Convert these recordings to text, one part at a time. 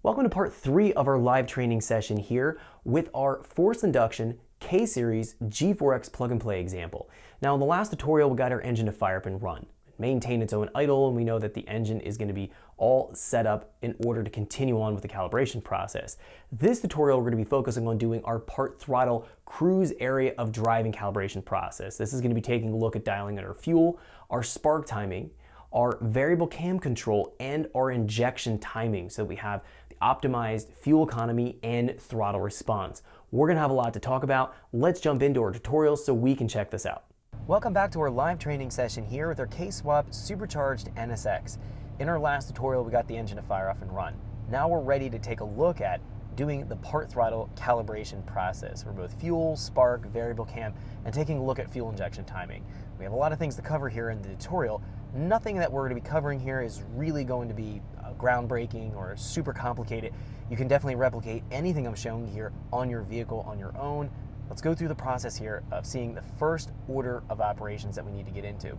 Welcome to part 3 of our live training session here with our forced induction K-Series G4x plug and play example. Now in the last tutorial we got our engine to fire up and run, maintain its own idle, and we know that the engine is going to be all set up in order to continue on with the calibration process. This tutorial we're going to be focusing on doing our part throttle cruise area of driving calibration process. This is going to be taking a look at dialing in our fuel, our spark timing, our variable cam control, and our injection timing, so that we have the optimized fuel economy and throttle response. We're going to have a lot to talk about. Let's jump into our tutorial so we can check this out. Welcome back to our live training session here with our K-Swap supercharged NSX. In our last tutorial we got the engine to fire off and run. Now we're ready to take a look at doing the part throttle calibration process for both fuel, spark, variable cam, and taking a look at fuel injection timing. We have a lot of things to cover here in the tutorial. Nothing that we're going to be covering here is really going to be groundbreaking or super complicated. You can definitely replicate anything I'm showing here on your vehicle on your own. Let's go through the process here of seeing the first order of operations that we need to get into.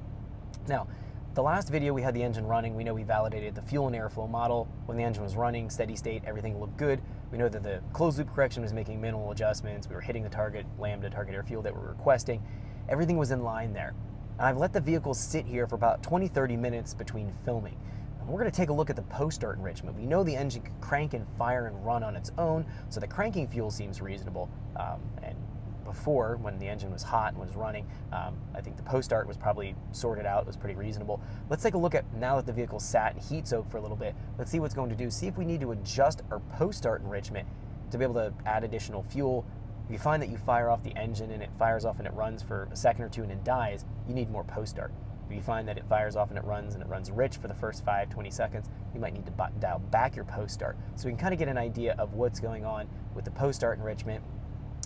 Now, the last video we had the engine running. We know we validated the fuel and airflow model. When the engine was running, steady state, everything looked good. We know that the closed loop correction was making minimal adjustments. We were hitting the target lambda, target air fuel that we're requesting. Everything was in line there. And I've let the vehicle sit here for about 20-30 minutes between filming. And we're going to take a look at the post-start enrichment. We know the engine can crank and fire and run on its own, so the cranking fuel seems reasonable. And before, when the engine was hot and was running, I think the post-start was probably sorted out. It was pretty reasonable. Let's take a look at, now that the vehicle sat and heat soaked for a little bit, let's see what's going to do. See if we need to adjust our post-start enrichment to be able to add additional fuel. If you find that you fire off the engine and it fires off and it runs for a second or two and it dies, you need more post-start. If you find that it fires off and it runs rich for the first 5-20 seconds, you might need to dial back your post-start. So we can kind of get an idea of what's going on with the post-start enrichment.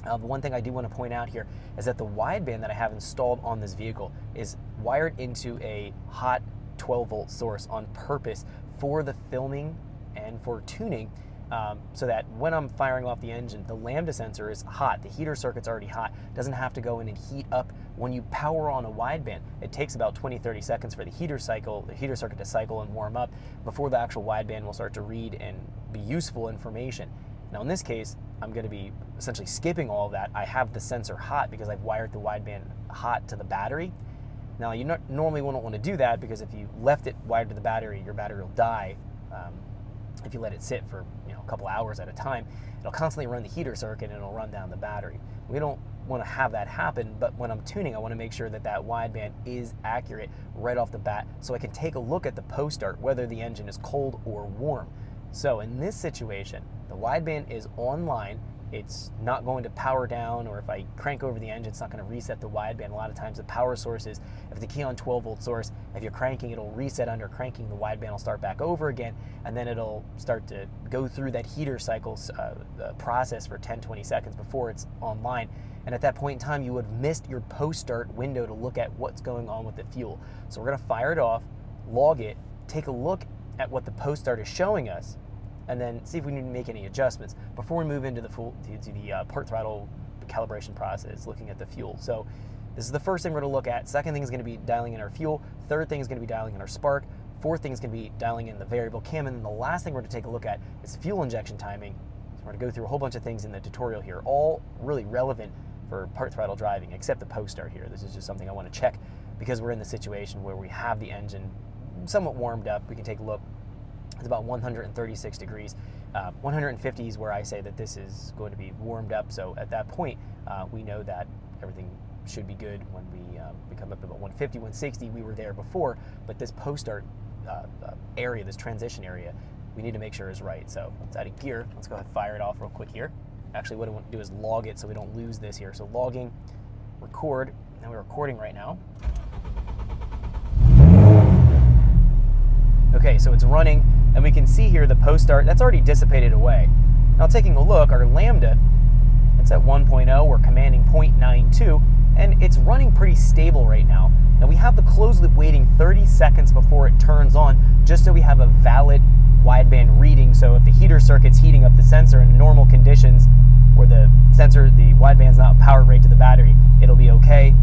One thing I do want to point out here is that the wideband that I have installed on this vehicle is wired into a hot 12-volt source on purpose for the filming and for tuning, so that when I'm firing off the engine, the lambda sensor is hot, the heater circuit's already hot, doesn't have to go in and heat up. When you power on a wideband, it takes about 20-30 seconds for the heater circuit to cycle and warm up before the actual wideband will start to read and be useful information. Now in this case, I'm going to be essentially skipping all of that. I have the sensor hot because I've wired the wideband hot to the battery. Now you normally wouldn't want to do that, because if you left it wired to the battery, your battery will die. If you let it sit for a couple hours at a time, it'll constantly run the heater circuit and it'll run down the battery. We don't want to have that happen, but when I'm tuning, I want to make sure that that wideband is accurate right off the bat, so I can take a look at the post-start, whether the engine is cold or warm. So in this situation, the wideband is online. It's not going to power down, or if I crank over the engine, it's not going to reset the wideband. A lot of times the power sources, if the key on 12-volt source, if you're cranking, it'll reset under cranking, the wideband will start back over again, and then it'll start to go through that heater cycle process for 10-20 seconds before it's online. And at that point in time, you would have missed your post-start window to look at what's going on with the fuel. So we're going to fire it off, log it, take a look at what the post-start is showing us, and then see if we need to make any adjustments before we move into the part throttle calibration process, looking at the fuel. So this is the first thing we're going to look at. Second thing is going to be dialing in our fuel. Third thing is going to be dialing in our spark. Fourth thing is going to be dialing in the variable cam. And then the last thing we're going to take a look at is fuel injection timing. So we're going to go through a whole bunch of things in the tutorial here, all really relevant for part throttle driving, except the post-start here. This is just something I want to check because we're in the situation where we have the engine somewhat warmed up. We can take a look. It's about 136 degrees. 150 is where I say that this is going to be warmed up. So at that point, we know that everything should be good. When we come up to about 150, 160, we were there before, but this post-start area, this transition area, we need to make sure is right. So it's out of gear. Let's go ahead and fire it off real quick here. Actually, what I want to do is log it so we don't lose this here. So logging, record. Now we're recording right now. Okay, so it's running, and we can see here the post-start, that's already dissipated away. Now taking a look, our lambda, it's at 1.0, we're commanding 0.92, and it's running pretty stable right now. Now we have the closed loop waiting 30 seconds before it turns on, just so we have a valid wideband reading. So if the heater circuit's heating up the sensor in normal conditions, where the wideband's not powered right to the battery, it'll be okay.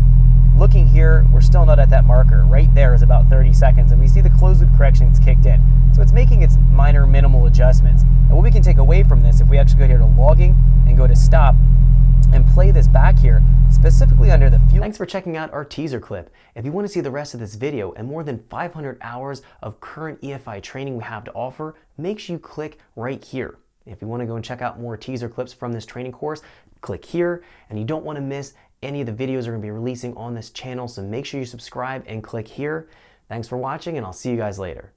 Looking here, we're still not at that marker. Right there is about 30 seconds, and we see the closed loop corrections kicked in. So it's making its minor minimal adjustments. And what we can take away from this, if we actually go here to logging and go to stop and play this back here, specifically under the fuel. Thanks for checking out our teaser clip. If you want to see the rest of this video and more than 500 hours of current EFI training we have to offer, make sure you click right here. If you want to go and check out more teaser clips from this training course, click here. And you don't want to miss any of the videos we're going to be releasing on this channel, so make sure you subscribe and click here. Thanks for watching, and I'll see you guys later.